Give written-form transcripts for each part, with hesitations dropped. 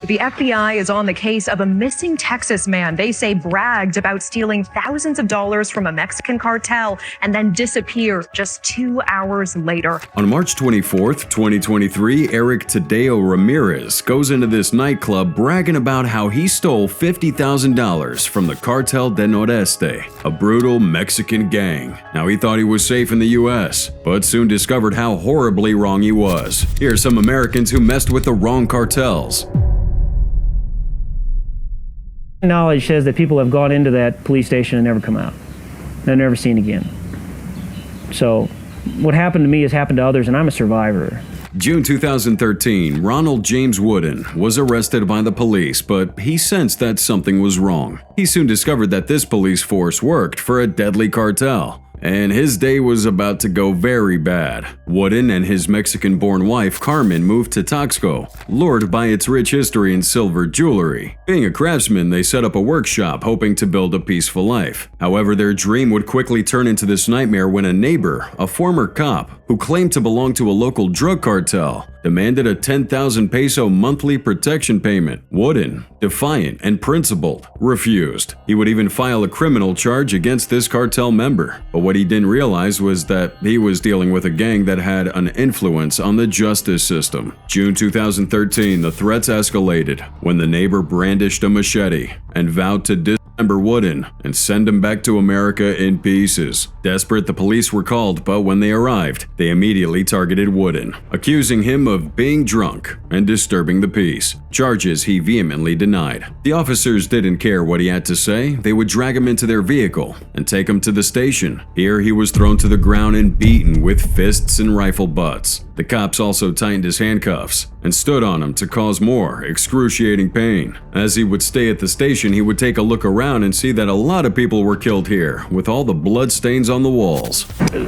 The FBI is on the case of a missing Texas man they say bragged about stealing thousands of dollars from a Mexican cartel and then disappear just 2 hours later. On March 24th, 2023, Eric Tadeo Ramirez goes into this nightclub bragging about how he stole $50,000 from the Cartel del Noreste, a brutal Mexican gang. Now, he thought he was safe in the U.S., but soon discovered how horribly wrong he was. Here are some Americans who messed with the wrong cartels. Knowledge says that people have gone into that police station and never come out. They're never seen again. So what happened to me has happened to others, and I'm a survivor. June 2013, Ronald James Wooden was arrested by the police, but he sensed that something was wrong. He soon discovered that this police force worked for a deadly cartel, and his day was about to go very bad. Wooden and his Mexican-born wife Carmen moved to Taxco, lured by its rich history in silver jewelry. Being a craftsman, they set up a workshop hoping to build a peaceful life. However, their dream would quickly turn into this nightmare when a neighbor, a former cop, who claimed to belong to a local drug cartel, demanded a 10,000 peso monthly protection payment. Wooden, defiant and principled, refused. He would even file a criminal charge against this cartel member. But what he didn't realize was that he was dealing with a gang that had an influence on the justice system. June 2013, the threats escalated when the neighbor brandished a machete and vowed to dismember Wooden and send him back to America in pieces. Desperate, the police were called, but when they arrived, they immediately targeted Wooden, accusing him of being drunk and disturbing the peace, charges he vehemently denied. The officers didn't care what he had to say. They would drag him into their vehicle and take him to the station. Here, he was thrown to the ground and beaten with fists and rifle butts. The cops also tightened his handcuffs and stood on him to cause more excruciating pain. As he would stay at the station, he would take a look around and see that a lot of people were killed here, with all the blood stains on the walls.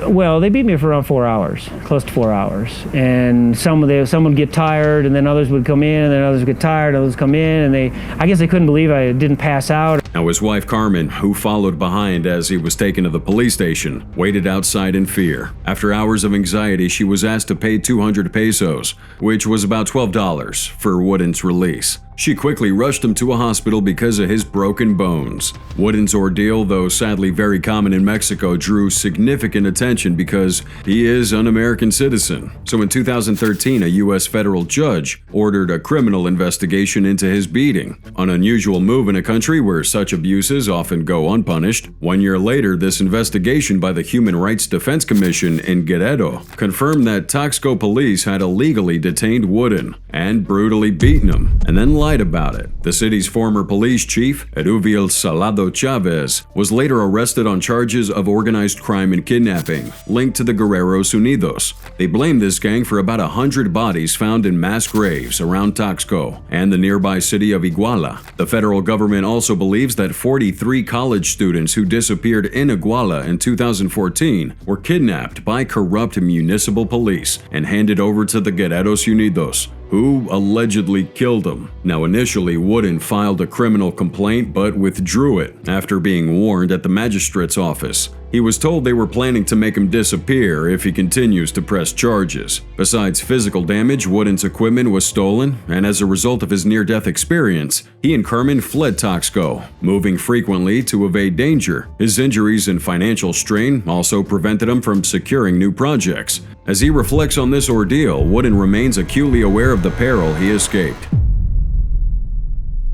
Well, they beat me for around 4 hours, close to 4 hours. And some would get tired, and then others would come in, and then others would get tired, others come in, and I guess they couldn't believe I didn't pass out. Now, his wife Carmen, who followed behind as he was taken to the police station, waited outside in fear. After hours of anxiety, she was asked to pay 200 pesos, which was about $12 for Wooden's release. She quickly rushed him to a hospital because of his broken bones. Wooden's ordeal, though sadly very common in Mexico, drew significant attention because he is an American citizen. So in 2013, a U.S. federal judge ordered a criminal investigation into his beating, an unusual move in a country where such abuses often go unpunished. 1 year later, this investigation by the Human Rights Defense Commission in Guerrero confirmed that Taxco police had illegally detained Wooden and brutally beaten him, and then lied about it. The city's former police chief, Eruviel Salado Chavez, was later arrested on charges of organized crime and kidnapping, linked to the Guerreros Unidos. They blamed this gang for about 100 bodies found in mass graves around Taxco and the nearby city of Iguala. The federal government also believes that 43 college students who disappeared in Iguala in 2014 were kidnapped by corrupt municipal police and handed over to the Guerreros Unidos, who allegedly killed him. Now, initially, Wooden filed a criminal complaint but withdrew it after being warned at the magistrate's office. He was told they were planning to make him disappear if he continues to press charges. Besides physical damage, Wooden's equipment was stolen, and as a result of his near-death experience, he and Carmen fled Taxco, moving frequently to evade danger. His injuries and financial strain also prevented him from securing new projects. As he reflects on this ordeal, Wooden remains acutely aware of the peril he escaped.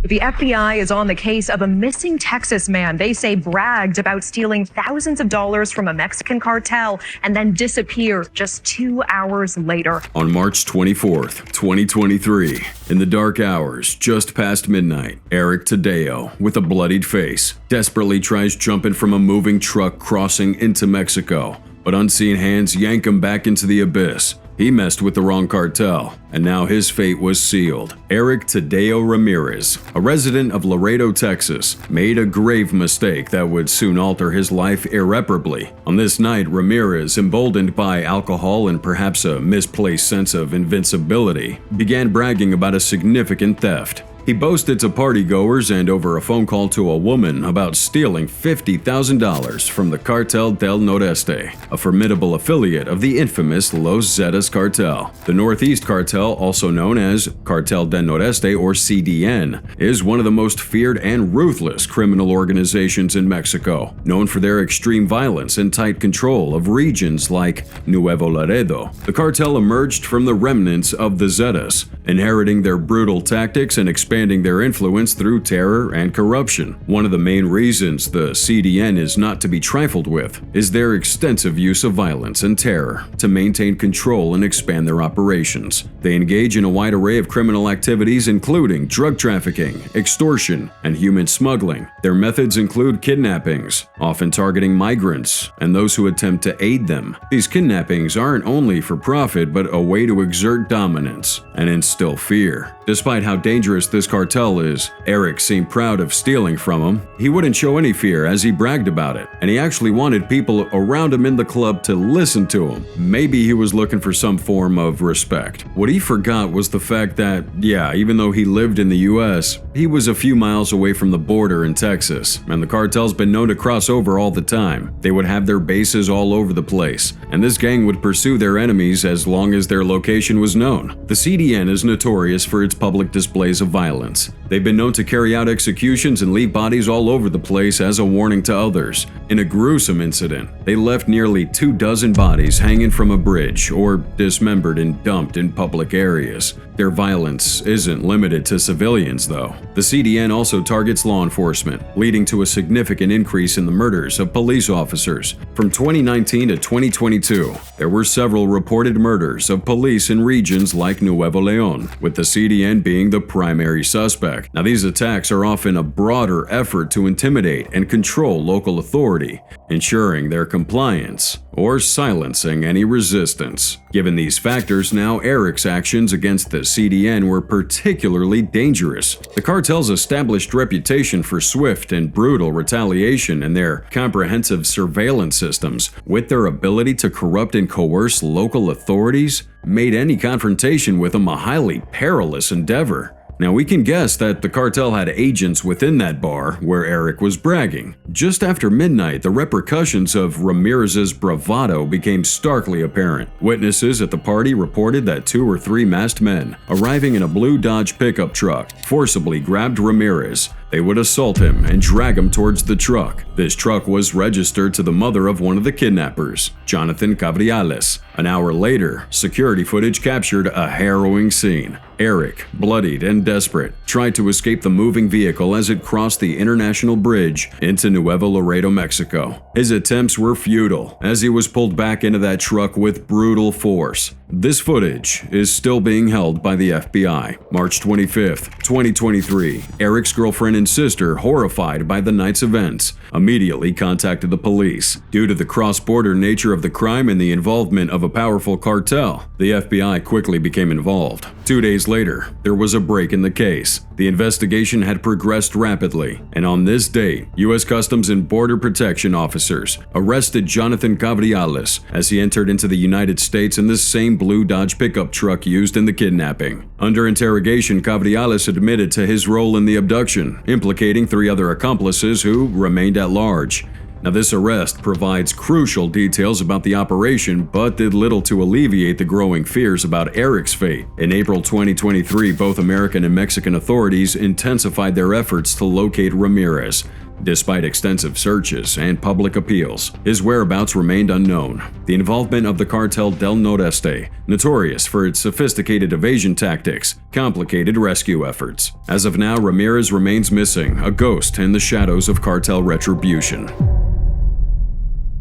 The FBI is on the case of a missing Texas man they say bragged about stealing thousands of dollars from a Mexican cartel and then disappear just 2 hours later. On March 24th, 2023, in the dark hours just past midnight, Eric Tadeo, with a bloodied face, desperately tries jumping from a moving truck crossing into Mexico, but unseen hands yank him back into the abyss. He messed with the wrong cartel, and now his fate was sealed. Eric Tadeo Ramirez, a resident of Laredo, Texas, made a grave mistake that would soon alter his life irreparably. On this night, Ramirez, emboldened by alcohol and perhaps a misplaced sense of invincibility, began bragging about a significant theft. He boasted to partygoers and over a phone call to a woman about stealing $50,000 from the Cartel del Nordeste, a formidable affiliate of the infamous Los Zetas cartel. The Northeast Cartel, also known as Cartel del Nordeste or CDN, is one of the most feared and ruthless criminal organizations in Mexico, known for their extreme violence and tight control of regions like Nuevo Laredo. The cartel emerged from the remnants of the Zetas, inheriting their brutal tactics and expanding their influence through terror and corruption. One of the main reasons the CDN is not to be trifled with is their extensive use of violence and terror to maintain control and expand their operations. They engage in a wide array of criminal activities including drug trafficking, extortion, and human smuggling. Their methods include kidnappings, often targeting migrants and those who attempt to aid them. These kidnappings aren't only for profit but a way to exert dominance and instill fear. Despite how dangerous this cartel is, Eric seemed proud of stealing from him. He wouldn't show any fear as he bragged about it, and he actually wanted people around him in the club to listen to him. Maybe he was looking for some form of respect. What he forgot was the fact that, even though he lived in the US, he was a few miles away from the border in Texas, and the cartel's been known to cross over all the time. They would have their bases all over the place, and this gang would pursue their enemies as long as their location was known. The CDN is notorious for its public displays of violence. They've been known to carry out executions and leave bodies all over the place as a warning to others. In a gruesome incident, they left nearly 24 bodies hanging from a bridge or dismembered and dumped in public areas. Their violence isn't limited to civilians, though. The CDN also targets law enforcement, leading to a significant increase in the murders of police officers. From 2019 to 2022, there were several reported murders of police in regions like Nuevo León, with the CDN being the primary suspect. Now, these attacks are often a broader effort to intimidate and control local authority, ensuring their compliance or silencing any resistance. Given these factors, now Eric's actions against the CDN were particularly dangerous. The cartel's established reputation for swift and brutal retaliation and their comprehensive surveillance systems, with their ability to corrupt and coerce local authorities, made any confrontation with them a highly perilous endeavor. Now, we can guess that the cartel had agents within that bar where Eric was bragging. Just after midnight, the repercussions of Ramirez's bravado became starkly apparent. Witnesses at the party reported that 2 or 3 masked men, arriving in a blue Dodge pickup truck, forcibly grabbed Ramirez. They would assault him and drag him towards the truck. This truck was registered to the mother of one of the kidnappers, Jonathan Cabriales. An hour later, security footage captured a harrowing scene. Eric, bloodied and desperate, tried to escape the moving vehicle as it crossed the international bridge into Nuevo Laredo, Mexico. His attempts were futile as he was pulled back into that truck with brutal force. This footage is still being held by the FBI. March 25th, 2023, Eric's girlfriend and sister, horrified by the night's events, immediately contacted the police. Due to the cross-border nature of the crime and the involvement of a powerful cartel, the FBI quickly became involved. 2 days later, there was a break in the case. The investigation had progressed rapidly, and on this date, U.S. Customs and Border Protection officers arrested Jonathan Cabriales as he entered into the United States in the same blue Dodge pickup truck used in the kidnapping. Under interrogation, Cabriales admitted to his role in the abduction, implicating 3 other accomplices who remained at large. Now, this arrest provides crucial details about the operation, but did little to alleviate the growing fears about Eric's fate. In April 2023, both American and Mexican authorities intensified their efforts to locate Ramirez. Despite extensive searches and public appeals, his whereabouts remained unknown. The involvement of the Cartel del Nordeste, notorious for its sophisticated evasion tactics, complicated rescue efforts. As of now, Ramirez remains missing, a ghost in the shadows of cartel retribution.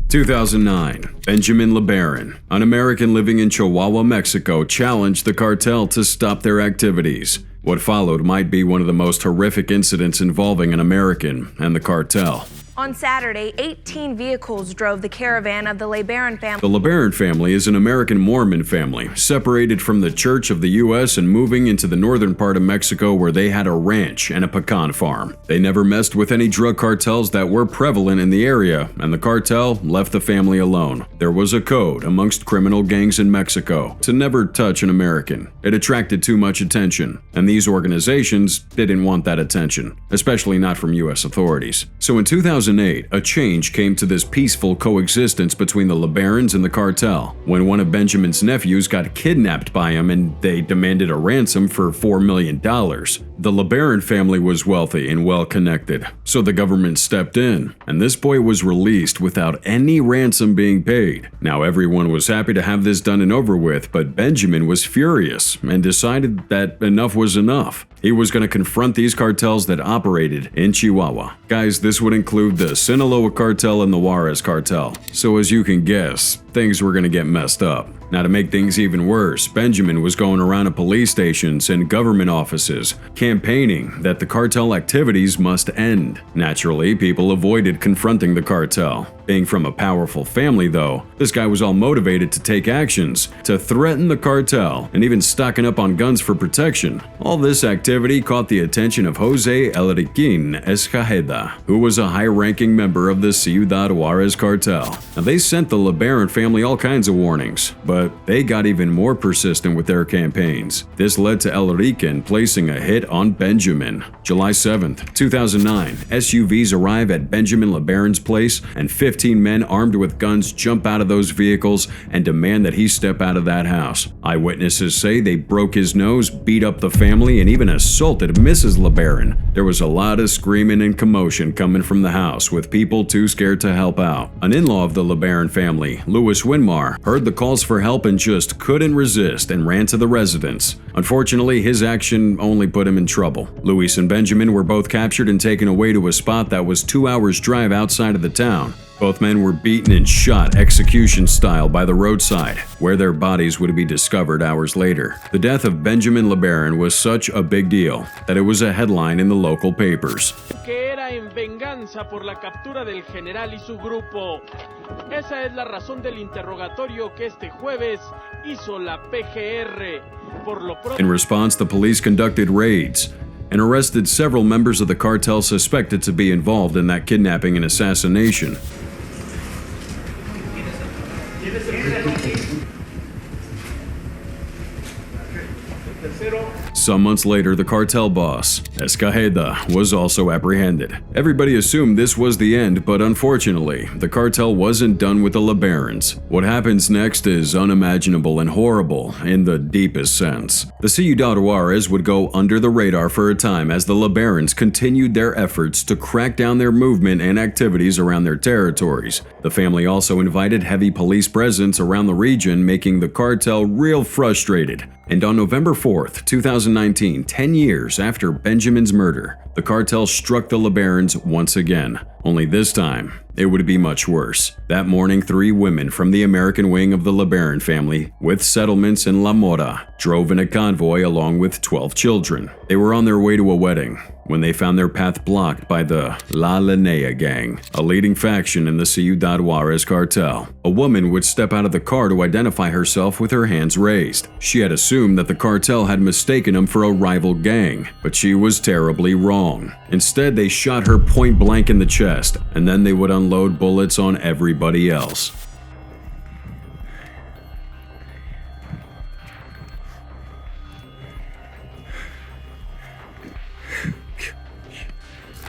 2009, Benjamin Learon, an American living in Chihuahua, Mexico, challenged the cartel to stop their activities. What followed might be one of the most horrific incidents involving an American and the cartel. On Saturday, 18 vehicles drove the caravan of the Learon family. The Learon family is an American Mormon family, separated from the Church of the U.S. and moving into the northern part of Mexico where they had a ranch and a pecan farm. They never messed with any drug cartels that were prevalent in the area, and the cartel left the family alone. There was a code amongst criminal gangs in Mexico to never touch an American. It attracted too much attention, and these organizations didn't want that attention, especially not from U.S. authorities. So in 2008, a change came to this peaceful coexistence between the Learons and the cartel, when one of Benjamin's nephews got kidnapped by him and they demanded a ransom for $4 million. The Learon family was wealthy and well-connected, so the government stepped in, and this boy was released without any ransom being paid. Now everyone was happy to have this done and over with, but Benjamin was furious and decided that enough was enough. He was going to confront these cartels that operated in Chihuahua. Guys, this would include the Sinaloa cartel and the Juarez cartel. So as you can guess, things were going to get messed up. Now to make things even worse, Benjamin was going around to police stations and government offices, campaigning that the cartel activities must end. Naturally, people avoided confronting the cartel. Being from a powerful family though, this guy was all motivated to take actions, to threaten the cartel, and even stocking up on guns for protection. All this activity caught the attention of Jose Elriquín Escajeda, who was a high-ranking member of the Ciudad Juarez cartel. Now they sent the Learon family all kinds of warnings, but they got even more persistent with their campaigns. This led to Elriquín placing a hit on Benjamin. July 7th, 2009, SUVs arrive at Benjamin Learon's place, and 15 men armed with guns jump out of those vehicles and demand that he step out of that house. Eyewitnesses say they broke his nose, beat up the family, and even assaulted Mrs. Learon. There was a lot of screaming and commotion coming from the house, with people too scared to help out. An in-law of the Learon family, Louis Winmar, heard the calls for help and just couldn't resist and ran to the residence. Unfortunately, his action only put him in trouble. Louis and Benjamin were both captured and taken away to a spot that was 2 hours' drive outside of the town. Both men were beaten and shot execution style by the roadside, where their bodies would be discovered hours later. The death of Benjamin Learon was such a big deal that it was a headline in the local papers. Que era en venganza por la captura del general y su grupo. Esa es la razón del interrogatorio que este jueves hizo la PGR. In response, the police conducted raids and arrested several members of the cartel suspected to be involved in that kidnapping and assassination. Some months later, the cartel boss, Escajeda, was also apprehended. Everybody assumed this was the end, but unfortunately, the cartel wasn't done with the Learons. What happens next is unimaginable and horrible in the deepest sense. The Ciudad Juarez would go under the radar for a time as the Learons continued their efforts to crack down their movement and activities around their territories. The family also invited heavy police presence around the region, making the cartel real frustrated. And on November 4th, 2019, 10 years after Benjamin's murder, the cartel struck the Learons once again. Only this time, it would be much worse. That morning, 3 women from the American wing of the Learon family, with settlements in La Mora, drove in a convoy along with 12 children. They were on their way to a wedding when they found their path blocked by the La Linea gang, a leading faction in the Ciudad Juarez cartel. A woman would step out of the car to identify herself with her hands raised. She had assumed that the cartel had mistaken them for a rival gang, but she was terribly wrong. Instead, they shot her point blank in the chest, and then they would unload bullets on everybody else.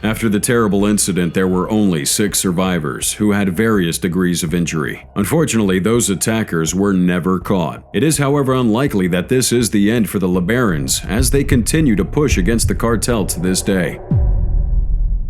After the terrible incident, there were only 6 survivors who had various degrees of injury. Unfortunately, those attackers were never caught. It is, however, unlikely that this is the end for the Learons as they continue to push against the cartel to this day.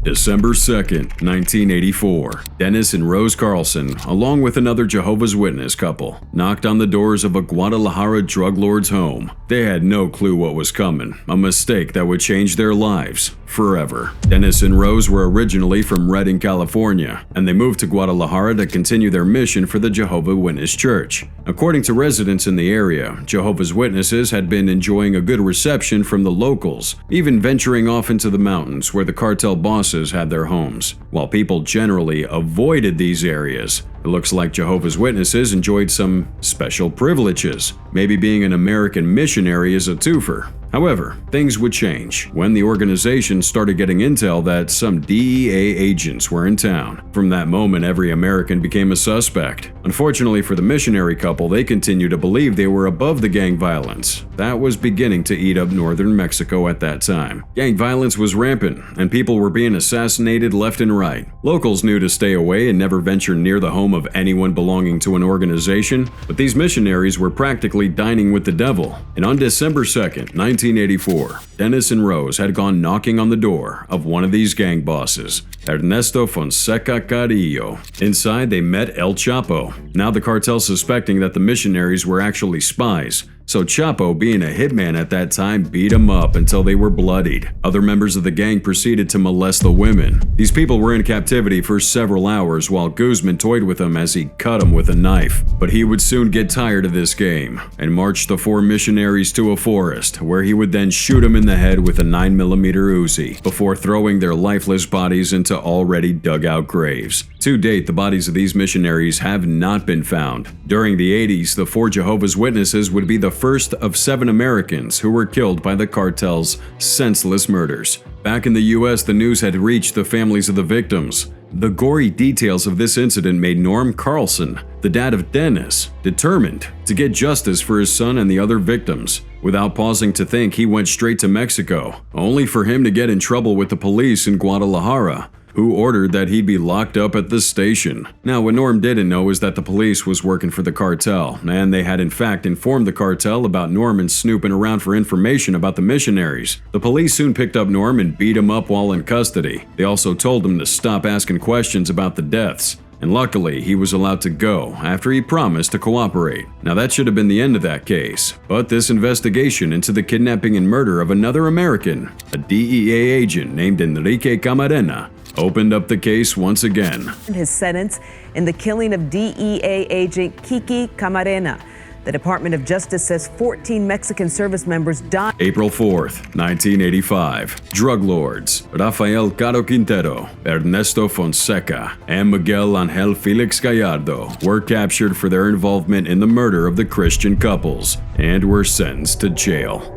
December 2nd, 1984, Dennis and Rose Carlson, along with another Jehovah's Witness couple, knocked on the doors of a Guadalajara drug lord's home. They had no clue what was coming, a mistake that would change their lives forever. Dennis and Rose were originally from Redding, California, and they moved to Guadalajara to continue their mission for the Jehovah's Witness Church. According to residents in the area, Jehovah's Witnesses had been enjoying a good reception from the locals, even venturing off into the mountains where the cartel bosses had their homes. While people generally avoided these areas, it looks like Jehovah's Witnesses enjoyed some special privileges. Maybe being an American missionary is a twofer. However, things would change when the organization started getting intel that some DEA agents were in town. From that moment, every American became a suspect. Unfortunately for the missionary couple, they continued to believe they were above the gang violence. That was beginning to eat up northern Mexico at that time. Gang violence was rampant, and people were being assassinated left and right. Locals knew to stay away and never venture near the home of anyone belonging to an organization, but these missionaries were practically dining with the devil. And on December 2nd, 1984, Dennis and Rose had gone knocking on the door of one of these gang bosses, Ernesto Fonseca Carrillo. Inside, they met El Chapo. Now the cartel suspecting that the missionaries were actually spies. So Chapo, being a hitman at that time, beat him up until they were bloodied. Other members of the gang proceeded to molest the women. These people were in captivity for several hours while Guzman toyed with them as he cut them with a knife. But he would soon get tired of this game and march the four missionaries to a forest where he would then shoot them in the head with a 9mm Uzi before throwing their lifeless bodies into already dug out graves. To date, the bodies of these missionaries have not been found. During the 80s, the four Jehovah's Witnesses would be the first of 7 Americans who were killed by the cartel's senseless murders. Back in the US, the news had reached the families of the victims. The gory details of this incident made Norm Carlson, the dad of Dennis, determined to get justice for his son and the other victims. Without pausing to think, he went straight to Mexico, only for him to get in trouble with the police in Guadalajara, who ordered that he be locked up at the station. Now, what Norm didn't know is that the police was working for the cartel, and they had in fact informed the cartel about Norman snooping around for information about the missionaries. The police soon picked up Norm and beat him up while in custody. They also told him to stop asking questions about the deaths. And luckily, he was allowed to go after he promised to cooperate. Now that should have been the end of that case, but this investigation into the kidnapping and murder of another American, a DEA agent named Enrique Camarena, opened up the case once again. His sentence in the killing of DEA agent Kiki Camarena. The Department of Justice says 14 Mexican service members died. April 4th, 1985. Drug lords Rafael Caro Quintero, Ernesto Fonseca, and Miguel Angel Felix Gallardo were captured for their involvement in the murder of the Christian couples and were sentenced to jail.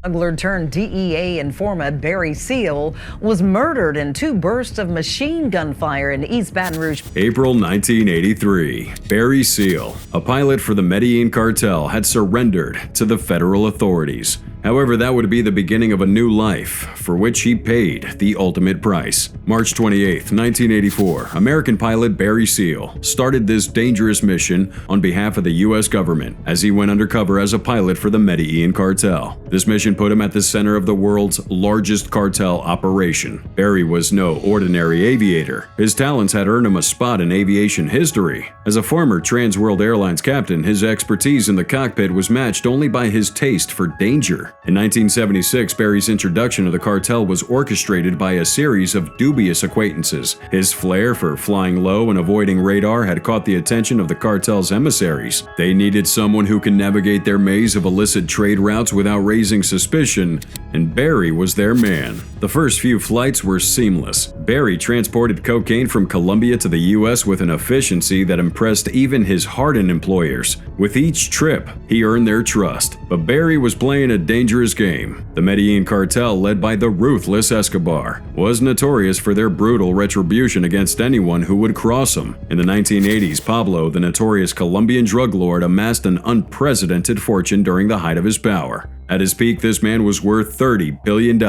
Smuggler turned DEA informant Barry Seal was murdered in 2 bursts of machine gun fire in East Baton Rouge. April 1983. Barry Seal, a pilot for the Medellin cartel, had surrendered to the federal authorities. However, that would be the beginning of a new life, for which he paid the ultimate price. March 28, 1984, American pilot Barry Seal started this dangerous mission on behalf of the U.S. government as he went undercover as a pilot for the Medellin cartel. This mission put him at the center of the world's largest cartel operation. Barry was no ordinary aviator. His talents had earned him a spot in aviation history. As a former Trans World Airlines captain, his expertise in the cockpit was matched only by his taste for danger. In 1976, Barry's introduction to the cartel was orchestrated by a series of dubious acquaintances. His flair for flying low and avoiding radar had caught the attention of the cartel's emissaries. They needed someone who can navigate their maze of illicit trade routes without raising suspicion, and Barry was their man. The first few flights were seamless. Barry transported cocaine from Colombia to the U.S. with an efficiency that impressed even his hardened employers. With each trip, he earned their trust. But Barry was playing a dangerous game. The Medellin cartel, led by the ruthless Escobar, was notorious for their brutal retribution against anyone who would cross them. In the 1980s, Pablo, the notorious Colombian drug lord, amassed an unprecedented fortune during the height of his power. At his peak, this man was worth $30 billion,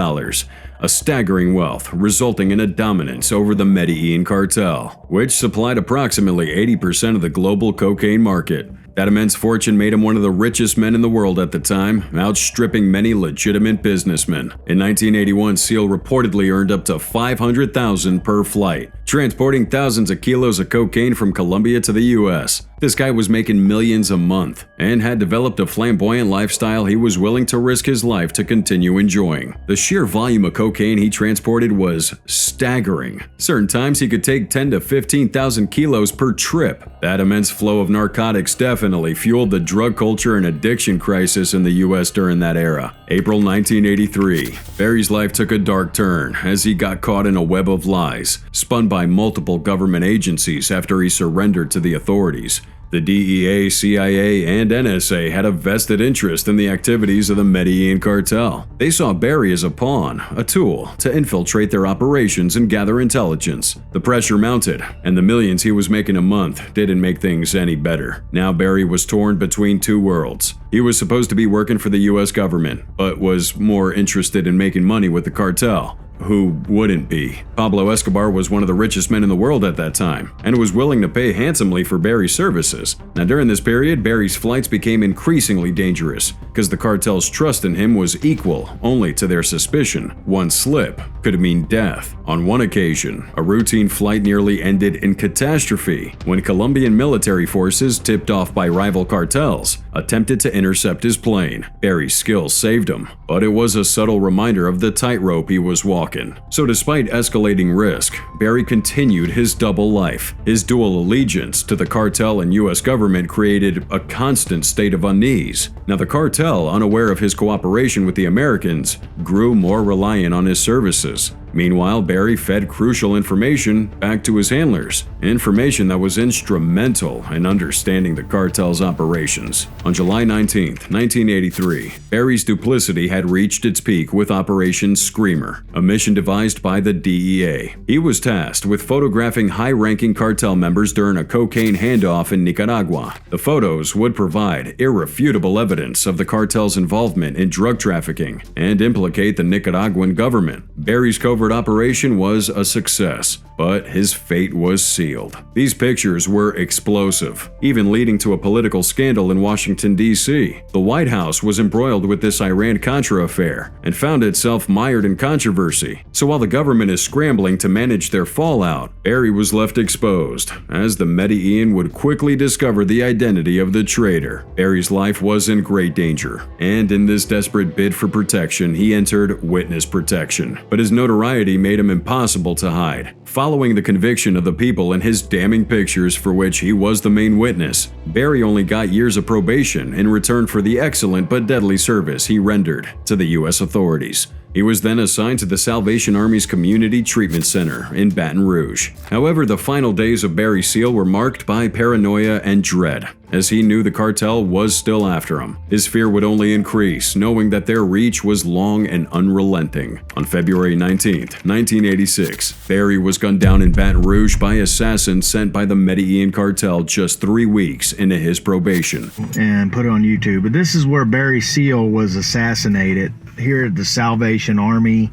a staggering wealth resulting in a dominance over the Medellin cartel, which supplied approximately 80% of the global cocaine market. That immense fortune made him one of the richest men in the world at the time, outstripping many legitimate businessmen. In 1981, Seal reportedly earned up to $500,000 per flight, transporting thousands of kilos of cocaine from Colombia to the U.S. This guy was making millions a month and had developed a flamboyant lifestyle he was willing to risk his life to continue enjoying. The sheer volume of cocaine he transported was staggering. Certain times he could take 10 to 15,000 kilos per trip. That immense flow of narcotics definitely fueled the drug culture and addiction crisis in the US during that era. April 1983. Barry's life took a dark turn as he got caught in a web of lies, spun by multiple government agencies after he surrendered to the authorities. The DEA, CIA, and NSA had a vested interest in the activities of the Medellin cartel. They saw Barry as a pawn, a tool to infiltrate their operations and gather intelligence. The pressure mounted, and the millions he was making a month didn't make things any better. Now Barry was torn between two worlds. He was supposed to be working for the US government, but was more interested in making money with the cartel. Who wouldn't be? Pablo Escobar was one of the richest men in the world at that time, and was willing to pay handsomely for Barry's services. Now during this period, Barry's flights became increasingly dangerous, because the cartel's trust in him was equal only to their suspicion. One slip could mean death. On one occasion, a routine flight nearly ended in catastrophe when Colombian military forces, tipped off by rival cartels, attempted to intercept his plane. Barry's skills saved him, but it was a subtle reminder of the tightrope he was walking. So despite escalating risk, Barry continued his double life. His dual allegiance to the cartel and US government created a constant state of unease. Now the cartel, unaware of his cooperation with the Americans, grew more reliant on his services. Meanwhile, Barry fed crucial information back to his handlers, information that was instrumental in understanding the cartel's operations. On July 19, 1983, Barry's duplicity had reached its peak with Operation Screamer, a mission devised by the DEA. He was tasked with photographing high-ranking cartel members during a cocaine handoff in Nicaragua. The photos would provide irrefutable evidence of the cartel's involvement in drug trafficking and implicate the Nicaraguan government. Barry's covert operation was a success, but his fate was sealed. These pictures were explosive, even leading to a political scandal in Washington, D.C. The White House was embroiled with this Iran-Contra affair and found itself mired in controversy. So while the government is scrambling to manage their fallout, Barry was left exposed, as the Medellin would quickly discover the identity of the traitor. Barry's life was in great danger, and in this desperate bid for protection, he entered witness protection. But his notoriety made him impossible to hide. Following the conviction of the people in his damning pictures for which he was the main witness, Barry only got years of probation in return for the excellent but deadly service he rendered to the U.S. authorities. He was then assigned to the Salvation Army's Community Treatment Center in Baton Rouge. However, the final days of Barry Seal were marked by paranoia and dread, as he knew the cartel was still after him. His fear would only increase, knowing that their reach was long and unrelenting. On February 19, 1986, Barry was gunned down in Baton Rouge by assassins sent by the Medellin cartel just 3 weeks into his probation. And put it on YouTube. But this is where Barry Seal was assassinated, here at the Salvation Army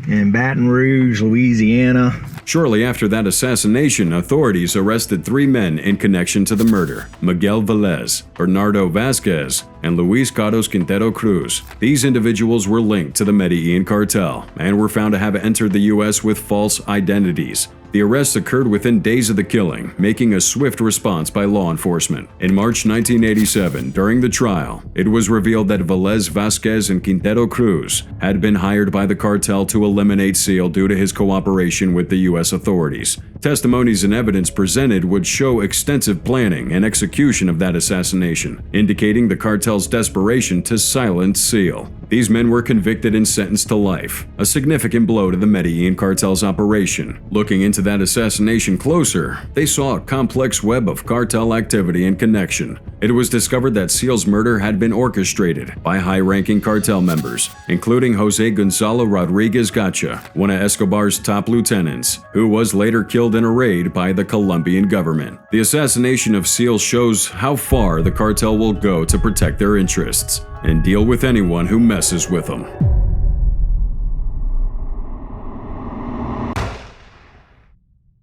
in Baton Rouge, Louisiana. Shortly after that assassination, authorities arrested 3 men in connection to the murder: Miguel Velez, Bernardo Vasquez, and Luis Carlos Quintero Cruz. These individuals were linked to the Medellin cartel and were found to have entered the U.S. with false identities. The arrests occurred within days of the killing, making a swift response by law enforcement. In March 1987, during the trial, it was revealed that Velez, Vasquez, and Quintero Cruz had been hired by the cartel to eliminate Seal due to his cooperation with the U.S. authorities. Testimonies and evidence presented would show extensive planning and execution of that assassination, indicating the cartel's desperation to silence Seal. These men were convicted and sentenced to life, a significant blow to the Medellin cartel's operation. Looking into that assassination closer, they saw a complex web of cartel activity and connection. It was discovered that Seal's murder had been orchestrated by high-ranking cartel members, including Jose Gonzalo Rodriguez Gacha, one of Escobar's top lieutenants, who was later killed in a raid by the Colombian government. The assassination of Seal shows how far the cartel will go to protect their interests and deal with anyone who messes with them.